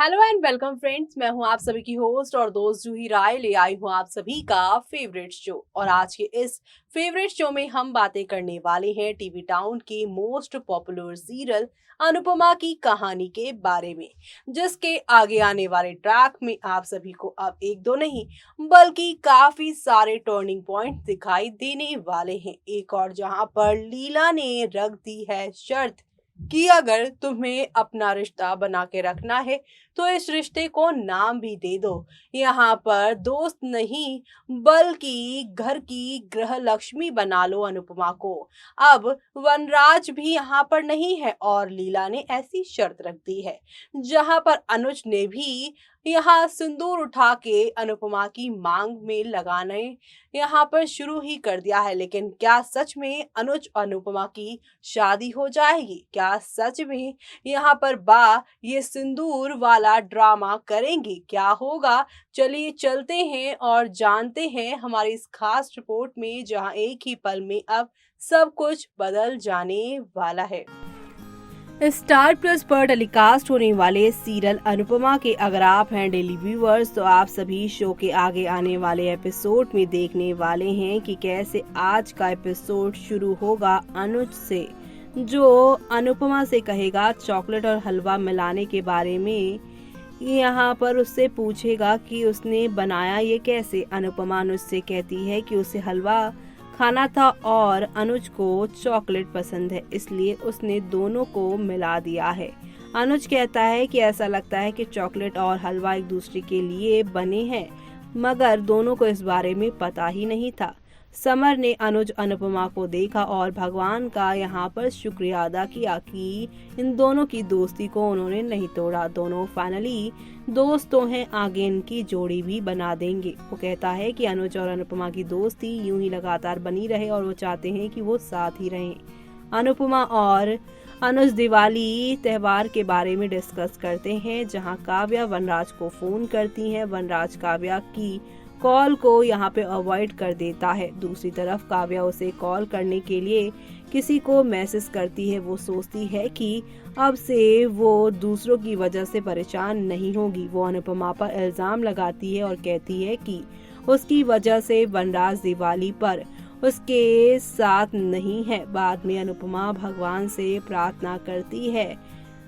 Hello and welcome friends, मैं हूं आप सभी की होस्ट और दोस्त जूही राय। ले आई हूं आप सभी का फेवरेट शो। और आज के इस फेवरेट शो में हम बातें करने वाले हैं टीवी टाउन के मोस्ट पॉपुलर सीरियल अनुपमा की कहानी के बारे में, जिसके आगे आने वाले ट्रैक में आप सभी को अब एक दो नहीं बल्कि काफी सारे टर्निंग पॉइंट दिखाई देने वाले हैं। एक और जहां पर लीला ने रख दी है शर्त कि अगर तुम्हें अपना रिश्ता बना के रखना है तो इस रिश्ते को नाम भी दे दो। यहाँ पर दोस्त नहीं बल्कि घर की गृह लक्ष्मी बना लो अनुपमा को। अब वनराज भी यहाँ पर नहीं है और लीला ने ऐसी शर्त रख दी है, जहाँ पर अनुज ने भी यहाँ सिंदूर उठा के अनुपमा की मांग में लगाने यहाँ पर शुरू ही कर दिया है। लेकिन क्या सच में अनुज और अनुपमा की शादी हो जाएगी? क्या सच में यहाँ पर बा ये सिंदूर वाला ड्रामा करेंगी? क्या होगा? चलिए चलते हैं और जानते हैं हमारी इस खास रिपोर्ट में, जहां एक ही पल में अब सब कुछ बदल जाने वाला है। स्टार प्लस पर टेलीकास्ट होने वाले सीरियल अनुपमा के अगर आप हैं डेली व्यूअर्स, तो आप सभी शो के आगे आने वाले एपिसोड में देखने वाले हैं कि कैसे आज का एपिसोड शुरू होगा अनुज से, जो अनुपमा से कहेगा चॉकलेट और हलवा मिलाने के बारे में। यहाँ पर उससे पूछेगा कि उसने बनाया ये कैसे। अनुपमा अनुज से कहती है कि उसे हलवा खाना था और अनुज को चॉकलेट पसंद है, इसलिए उसने दोनों को मिला दिया है। अनुज कहता है कि ऐसा लगता है कि चॉकलेट और हलवा एक दूसरे के लिए बने हैं, मगर दोनों को इस बारे में पता ही नहीं था। समर ने अनुज अनुपमा को देखा और भगवान का यहाँ पर शुक्रिया अदा किया कि इन दोनों की दोस्ती को उन्होंने नहीं तोड़ा। दोनों फाइनली दोस्त तो हैं, आगे इनकी जोड़ी भी बना देंगे। वो कहता है कि अनुज और अनुपमा की दोस्ती यूं ही लगातार बनी रहे और वो चाहते हैं कि वो साथ ही रहें। अनुपमा और अनुज दिवाली त्योहार के बारे में डिस्कस करते हैं, जहां काव्या वनराज को फोन करती है। वनराज काव्या की कॉल को यहाँ पे अवॉइड कर देता है। दूसरी तरफ काव्या उसे कॉल करने के लिए किसी को मैसेज करती है। वो सोचती है कि अब से वो दूसरों की वजह से परेशान नहीं होगी। वो अनुपमा पर इल्जाम लगाती है और कहती है कि उसकी वजह से वनराज दिवाली पर उसके साथ नहीं है। बाद में अनुपमा भगवान से प्रार्थना करती है।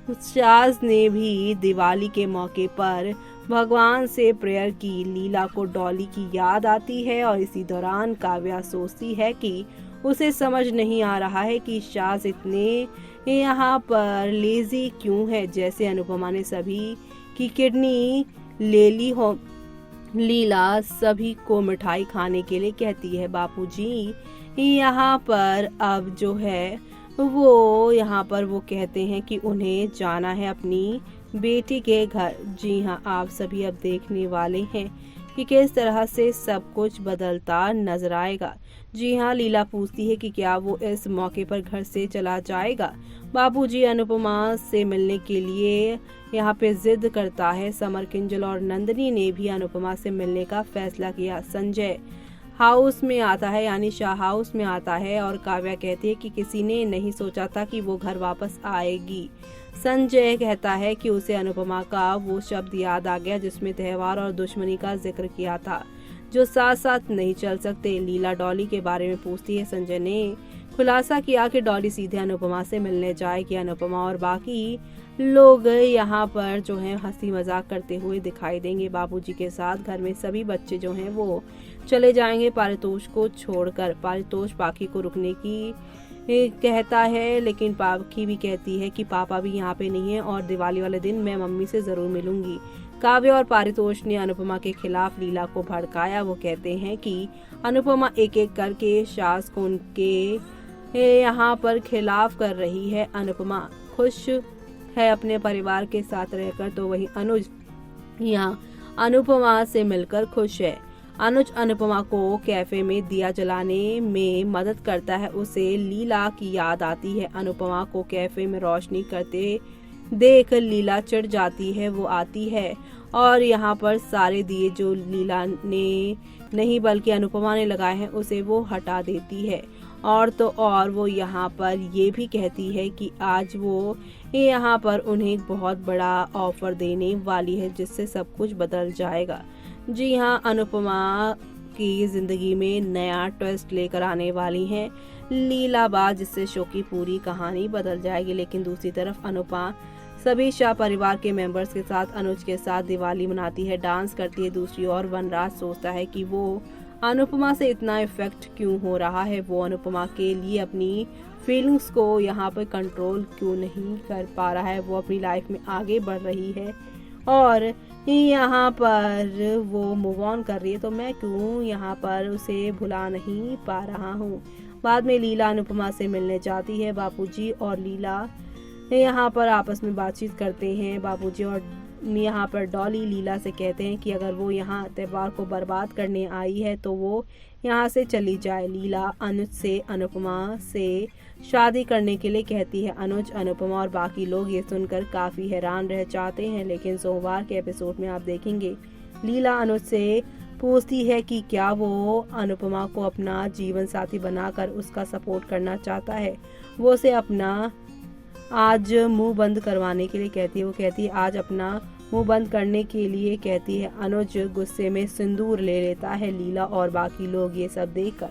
शाज ने भी दिवाली के मौके पर भगवान से प्रेयर की। लीला को डॉली की याद आती है और इसी दौरान काव्या सोचती है कि उसे समझ नहीं आ रहा है कि शाज इतने यहाँ पर लेजी क्यों है, जैसे अनुपमा ने सभी की किडनी ले ली हो। लीला सभी को मिठाई खाने के लिए कहती है। बापूजी यहाँ पर अब जो है वो यहाँ पर वो कहते हैं कि उन्हें जाना है अपनी बेटी के घर। जी हाँ, आप सभी अब देखने वाले हैं कि किस तरह से सब कुछ बदलता नजर आएगा। जी हाँ, लीला पूछती है कि क्या वो इस मौके पर घर से चला जाएगा। बाबूजी अनुपमा से मिलने के लिए यहाँ पे जिद करता है। समर, किंजल और नंदिनी ने भी अनुपमा से मिलने का फैसला किया। संजय हाउस में आता है, यानी शाह हाउस में आता है और काव्या कहती है कि किसी ने नहीं सोचा था कि वो घर वापस आएगी। संजय कहता है कि उसे अनुपमा का वो शब्द याद आ गया जिसमें त्योहार और दुश्मनी का जिक्र किया था, जो साथ साथ नहीं चल सकते। लीला डॉली के बारे में पूछती है। संजय ने खुलासा किया कि डॉली सीधे अनुपमा से मिलने जाएगी। अनुपमा और बाकी लोग यहाँ पर जो है हंसी मजाक करते हुए दिखाई देंगे। बाबूजी के साथ घर में सभी बच्चे जो हैं वो चले जाएंगे पारितोष को छोड़कर। पारितोष पाखी को रुकने की कहता है, लेकिन पाखी भी कहती है कि पापा भी यहाँ पे नहीं है और दिवाली वाले दिन मैं मम्मी से जरूर मिलूंगी। काव्या और पारितोष ने अनुपमा के खिलाफ लीला को भड़काया। वो कहते हैं कि अनुपमा एक एक करके शास को उनके यहाँ पर खिलाफ कर रही है। अनुपमा खुश है अपने परिवार के साथ रहकर, तो वही अनुज यहाँ अनुपमा से मिलकर खुश है। अनुज अनुपमा को कैफे में दिया जलाने में मदद करता है। उसे लीला की याद आती है। अनुपमा को कैफे में रोशनी करते देख लीला चिढ़ जाती है। वो आती है और यहाँ पर सारे दिए जो लीला ने नहीं बल्कि अनुपमा ने लगाए हैं उसे वो हटा देती है और तो और वो यहाँ पर ये भी कहती है कि आज वो यहाँ पर उन्हें एक बहुत बड़ा ऑफर देने वाली है जिससे सब कुछ बदल जाएगा। जी हाँ, अनुपमा की जिंदगी में नया ट्विस्ट लेकर आने वाली हैं लीलाबाद, जिससे शो की पूरी कहानी बदल जाएगी। लेकिन दूसरी तरफ अनुपमा सभी शाह परिवार के मेंबर्स के साथ अनुज के साथ दिवाली मनाती है, डांस करती है। दूसरी ओर वनराज सोचता है कि वो अनुपमा से इतना इफेक्ट क्यों हो रहा है, वो अनुपमा के लिए अपनी फीलिंग्स को यहाँ पर कंट्रोल क्यों नहीं कर पा रहा है, वो अपनी लाइफ में आगे बढ़ रही है और यहाँ पर वो मूव ऑन कर रही है, तो मैं क्यों यहाँ पर उसे भुला नहीं पा रहा हूँ। बाद में लीला अनुपमा से मिलने जाती है। बापूजी और लीला यहाँ पर आपस में बातचीत करते हैं। बापूजी और यहाँ पर डॉली लीला से कहते हैं कि अगर वो यहाँ त्योहार को बर्बाद करने आई है तो वो यहाँ से चली जाए। लीला अनुज से अनुपमा से शादी करने के लिए कहती है। अनुज, अनुपमा और बाकी लोग ये सुनकर काफी हैरान रह जाते हैं। लेकिन सोमवार के एपिसोड में आप देखेंगे लीला अनुज से पूछती है कि क्या वो अनुपमा को अपना जीवन साथी बनाकर उसका सपोर्ट करना चाहता है। वो उसे अपना आज मुंह बंद करवाने के लिए कहती है। वो कहती है आज अपना मुंह बंद करने के लिए कहती है। अनुज गुस्से में सिंदूर ले लेता है। लीला और बाकी लोग ये सब देखकर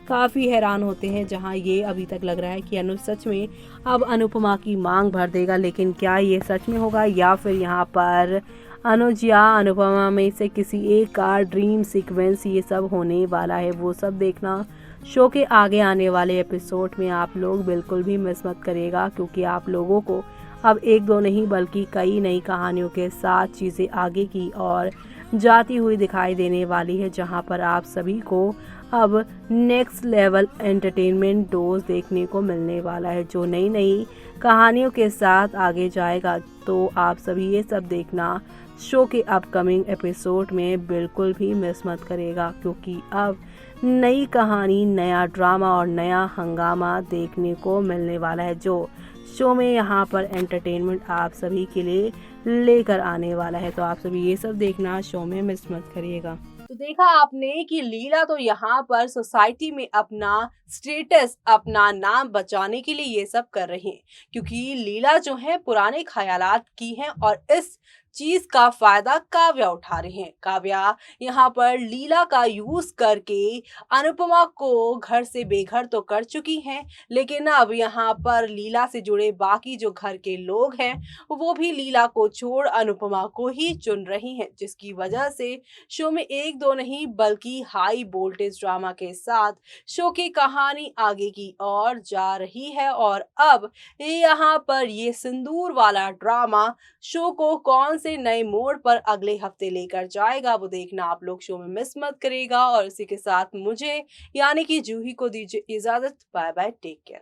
काफी हैरान होते हैं, जहां ये अभी तक लग रहा है कि अनुज सच में अब अनुपमा की मांग भर देगा। लेकिन क्या ये सच में होगा या फिर यहाँ पर अनुज या अनुपमा में से किसी एक का ड्रीम सीक्वेंस ये सब होने वाला है, वो सब देखना शो के आगे आने वाले एपिसोड में आप लोग बिल्कुल भी मिस मत करिएगा, क्योंकि आप लोगों को अब एक दो नहीं बल्कि कई नई कहानियों के साथ चीज़ें आगे की और जाती हुई दिखाई देने वाली है, जहां पर आप सभी को अब नेक्स्ट लेवल एंटरटेनमेंट डोज देखने को मिलने वाला है, जो नई नई कहानियों के साथ आगे जाएगा। तो आप सभी ये सब देखना शो के अपकमिंग एपिसोड में बिल्कुल भी मिस मत करेगा, क्योंकि अब नई कहानी, नया ड्रामा और नया हंगामा देखने को मिलने वाला है, जो शो में यहाँ पर एंटरटेनमेंट आप सभी के लिए लेकर आने वाला है। तो आप सभी ये सब देखना शो में मिस मत करिएगा। तो देखा आपने कि लीला तो यहाँ पर सोसाइटी में अपना स्टेटस, अपना नाम बचाने के लिए ये सब कर रही है, क्योंकि लीला जो है पुराने ख्यालात की है और इस चीज का फायदा काव्या उठा रही है। काव्या यहाँ पर लीला का यूज करके अनुपमा को घर से बेघर तो कर चुकी हैं, लेकिन अब यहाँ पर लीला से जुड़े बाकी जो घर के लोग हैं वो भी लीला को छोड़ अनुपमा को ही चुन रही हैं, जिसकी वजह से शो में एक दो नहीं बल्कि हाई वोल्टेज ड्रामा के साथ शो की कहानी आगे की ओर जा रही है। और अब यहाँ पर ये सिंदूर वाला ड्रामा शो को कौन से नए मोड़ पर अगले हफ्ते लेकर जाएगा, वो देखना आप लोग शो में मिस मत करेगा। और इसी के साथ मुझे यानी कि जूही को दीजिए इजाजत। Bye bye, take care.